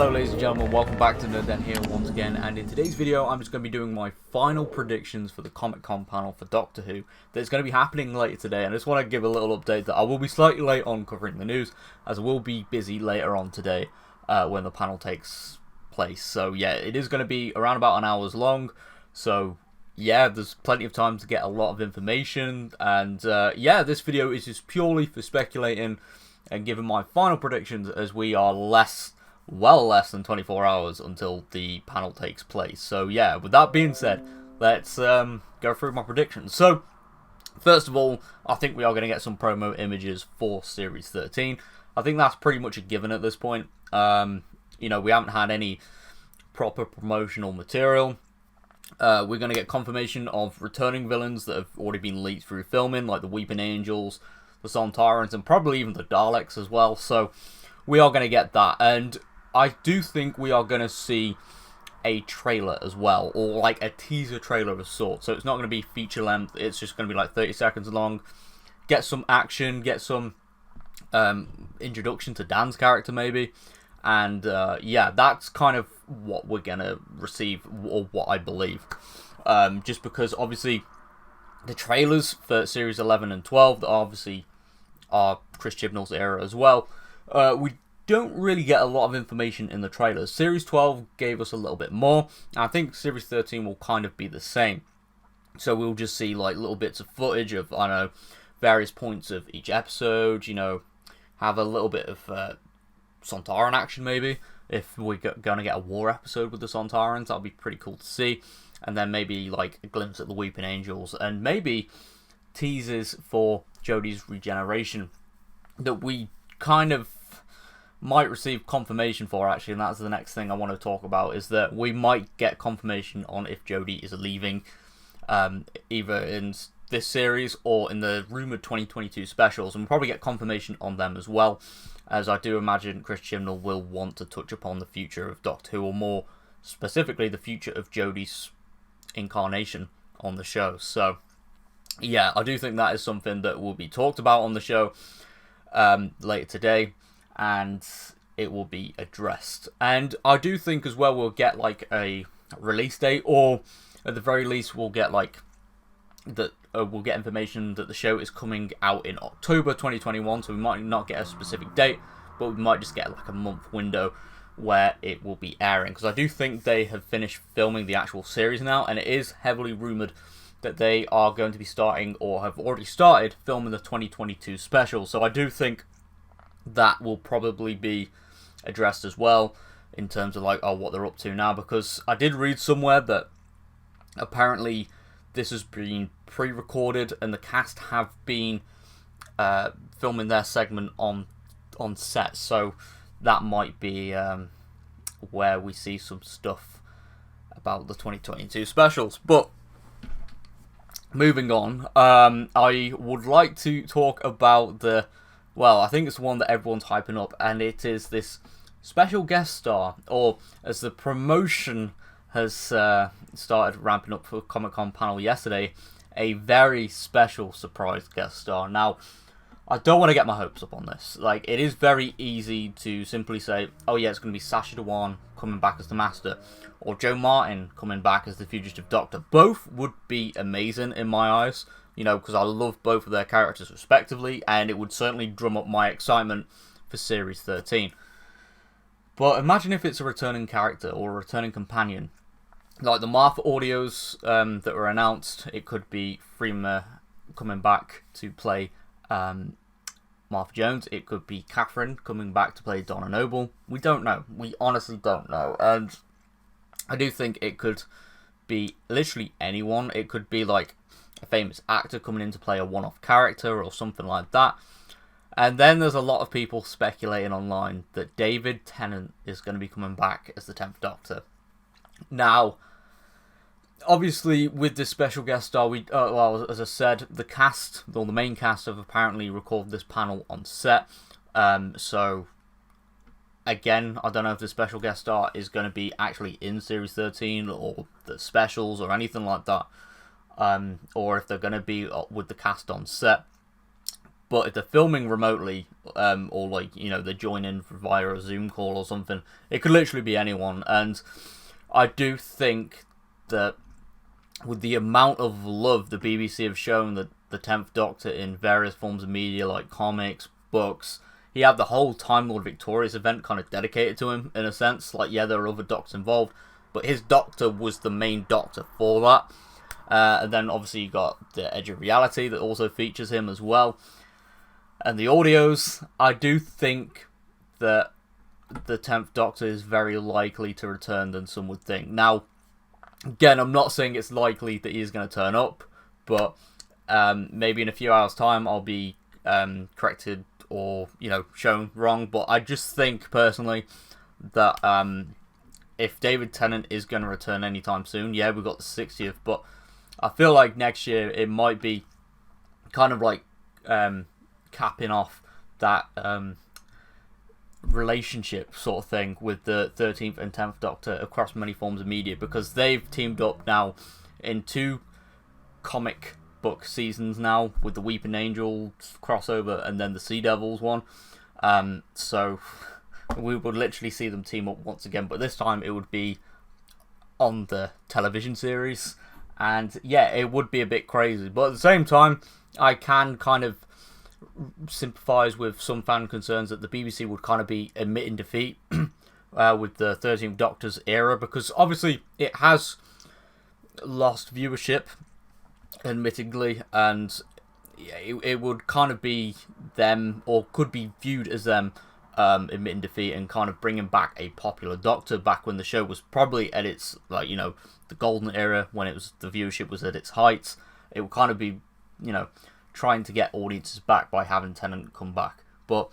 Hello ladies and gentlemen, welcome back to Tennant here once again, and in today's video I'm just going to be doing my final predictions for the Comic-Con panel for Doctor Who that's going to be happening later today. And I just want to give a little update that I will be slightly late on covering the news, as I will be busy later on today when the panel takes place. So yeah, it is going to be around about an hour's long, so yeah, there's plenty of time to get a lot of information. And yeah, this video is just purely for speculating and giving my final predictions, as we are well less than 24 hours until the panel takes place. So yeah, with that being said, let's go through my predictions. So first of all, I think we are going to get some promo images for Series 13. I think that's pretty much a given at this point. You know, we haven't had any proper promotional material. We're going to get confirmation of returning villains that have already been leaked through filming, like the Weeping Angels, the Sontarans, and probably even the Daleks as well. So we are going to get that, and I do think we are going to see a trailer as well, or like a teaser trailer of sorts. So it's not going to be feature length, it's just going to be like 30 seconds long. Get some action, get some introduction to Dan's character maybe, and yeah, that's kind of what we're going to receive, or what I believe. Just because obviously the trailers for Series 11 and 12 that obviously are Chris Chibnall's era as well, we don't really get a lot of information in the trailers. Series 12 gave us a little bit more, and I think Series 13 will kind of be the same. So we'll just see like little bits of footage of, I don't know, various points of each episode, you know, have a little bit of Sontaran action maybe. If we're going to get a war episode with the Sontarans, that'll be pretty cool to see. And then maybe like a glimpse at the Weeping Angels, and maybe teases for Jodie's regeneration that we kind of might receive confirmation for, actually. And that's the next thing I want to talk about, is that we might get confirmation on if Jodie is leaving, either in this series or in the rumoured 2022 specials, and we'll probably get confirmation on them as well, as I do imagine Chris Chibnall will want to touch upon the future of Doctor Who, or more specifically the future of Jodie's incarnation on the show. So yeah, I do think that is something that will be talked about on the show later today, and it will be addressed. And I do think as well we'll get like a release date, or at the very least we'll get like that we'll get information that the show is coming out in October 2021. So we might not get a specific date, but we might just get like a month window where it will be airing, because I do think they have finished filming the actual series now, and it is heavily rumoured that they are going to be starting, or have already started, filming the 2022 special. So I do think that will probably be addressed as well, in terms of like, oh, what they're up to now, because I did read somewhere that apparently this has been pre-recorded, and the cast have been filming their segment on set. So that might be where we see some stuff about the 2022 specials. But moving on, I would like to talk about the, well, I think it's one that everyone's hyping up, and it is this special guest star, or as the promotion has started ramping up for Comic-Con panel yesterday, a very special surprise guest star. Now, I don't want to get my hopes up on this. Like, it is very easy to simply say, oh yeah, it's going to be Sacha Dhawan coming back as the Master, or Joe Martin coming back as the Fugitive Doctor. Both would be amazing in my eyes, you know, because I love both of their characters respectively, and it would certainly drum up my excitement for Series 13. But imagine if it's a returning character, or a returning companion. Like the Martha audios that were announced, it could be Freema coming back to play Martha Jones. It could be Catherine coming back to play Donna Noble. We don't know. We honestly don't know. And I do think it could be literally anyone. It could be like a famous actor coming in to play a one-off character, or something like that. And then there's a lot of people speculating online that David Tennant is going to be coming back as the 10th Doctor. Now, obviously, with this special guest star, well, as I said, the cast, or the main cast, have apparently recorded this panel on set. So, again, I don't know if the special guest star is going to be actually in Series 13, or the specials, or anything like that. Or if they're going to be with the cast on set. But if they're filming remotely, or like, you know, they join in via a Zoom call or something, it could literally be anyone. And I do think that with the amount of love the BBC have shown the 10th Doctor in various forms of media, like comics, books, he had the whole Time Lord Victorious event kind of dedicated to him, in a sense. Like, yeah, there are other Doctors involved, but his Doctor was the main Doctor for that. And then obviously you got the Edge of Reality that also features him as well. And the audios, I do think that the 10th Doctor is very likely to return than some would think. Now, again, I'm not saying it's likely that he's going to turn up, but maybe in a few hours' time I'll be corrected or, you know, shown wrong. But I just think, personally, that if David Tennant is going to return anytime soon, yeah, we've got the 60th, but I feel like next year it might be kind of like capping off that relationship sort of thing with the 13th and 10th Doctor across many forms of media, because they've teamed up now in 2 comic book seasons now, with the Weeping Angels crossover and then the Sea Devils one. So we would literally see them team up once again, but this time it would be on the television series. And yeah, it would be a bit crazy, but at the same time, I can kind of sympathise with some fan concerns that the BBC would kind of be admitting defeat with the 13th Doctor's era, because obviously it has lost viewership, admittedly, and it would kind of be them, or could be viewed as them, admitting defeat and kind of bringing back a popular Doctor back when the show was probably at its, like, you know, the golden era, when it was, the viewership was at its heights. It would kind of be, you know, trying to get audiences back by having Tennant come back. But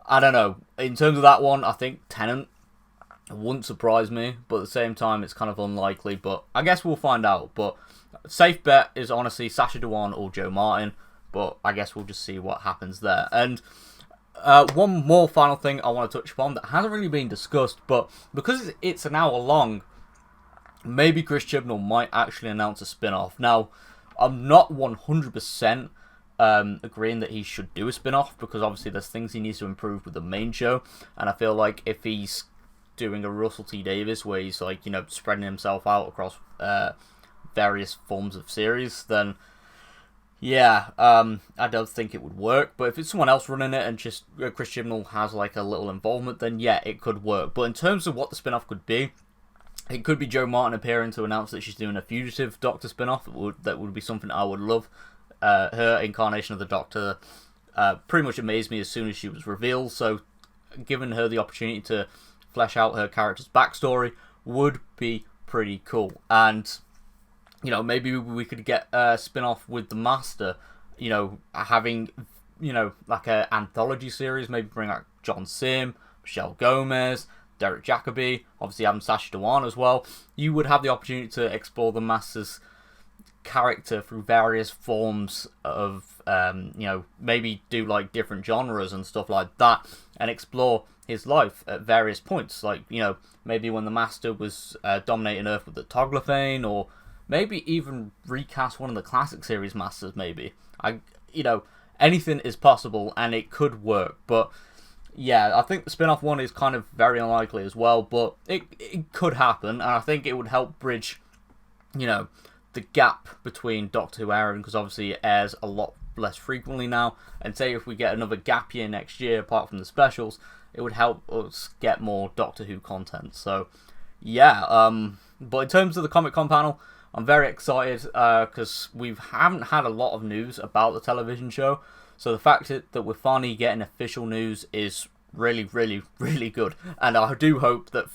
I don't know, in terms of that one, I think Tennant wouldn't surprise me, but at the same time it's kind of unlikely, but I guess we'll find out. But safe bet is honestly Sacha Dhawan or Joe Martin, but I guess we'll just see what happens there. And one more final thing I want to touch upon that hasn't really been discussed, but because it's an hour long, maybe Chris Chibnall might actually announce a spin-off. Now, I'm not 100% agreeing that he should do a spin-off, because obviously there's things he needs to improve with the main show, and I feel like if he's doing a Russell T Davies where he's, like, you know, spreading himself out across various forms of series, then yeah, I don't think it would work. But if it's someone else running it and just Chris Chibnall has like a little involvement, then yeah, it could work. But in terms of what the spin-off could be, it could be Joe Martin appearing to announce that she's doing a Fugitive Doctor spin-off. That would be something I would love. Her incarnation of the Doctor pretty much amazed me as soon as she was revealed, so giving her the opportunity to flesh out her character's backstory would be pretty cool. And, you know, maybe we could get a spin-off with the Master, you know, having, you know, like an anthology series, maybe bring out John Sim, Michelle Gomez, Derek Jacobi, obviously having Sacha Dhawan as well. You would have the opportunity to explore the Master's character through various forms of, you know, maybe do like different genres and stuff like that, and explore his life at various points. Like, you know, maybe when the Master was dominating Earth with the Toglophane, or maybe even recast one of the classic series Masters. Maybe, you know, anything is possible and it could work. But yeah, I think the spin-off one is kind of very unlikely as well, but it could happen, and I think it would help bridge, you know, the gap between Doctor Who airing, because obviously it airs a lot less frequently now, and say if we get another gap year next year apart from the specials, it would help us get more Doctor Who content. So yeah, but in terms of the Comic-Con panel, I'm very excited because we haven't had a lot of news about the television show, so the fact that we're finally getting official news is really, really, really good, and I do hope that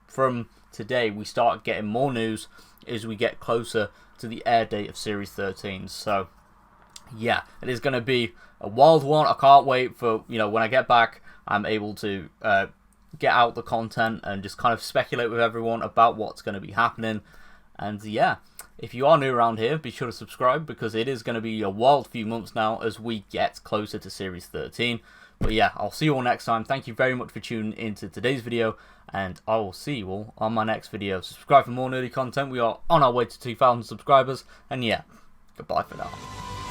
from today we start getting more news as we get closer to the air date of Series 13. So yeah, it is going to be a wild one. I can't wait for, you know, when I get back, I'm able to get out the content and just kind of speculate with everyone about what's going to be happening. And yeah, if you are new around here, be sure to subscribe, because it is going to be a wild few months now as we get closer to Series 13. But yeah, I'll see you all next time. Thank you very much for tuning into today's video, and I will see you all on my next video. Subscribe for more nerdy content. We are on our way to 2,000 subscribers, and yeah, goodbye for now.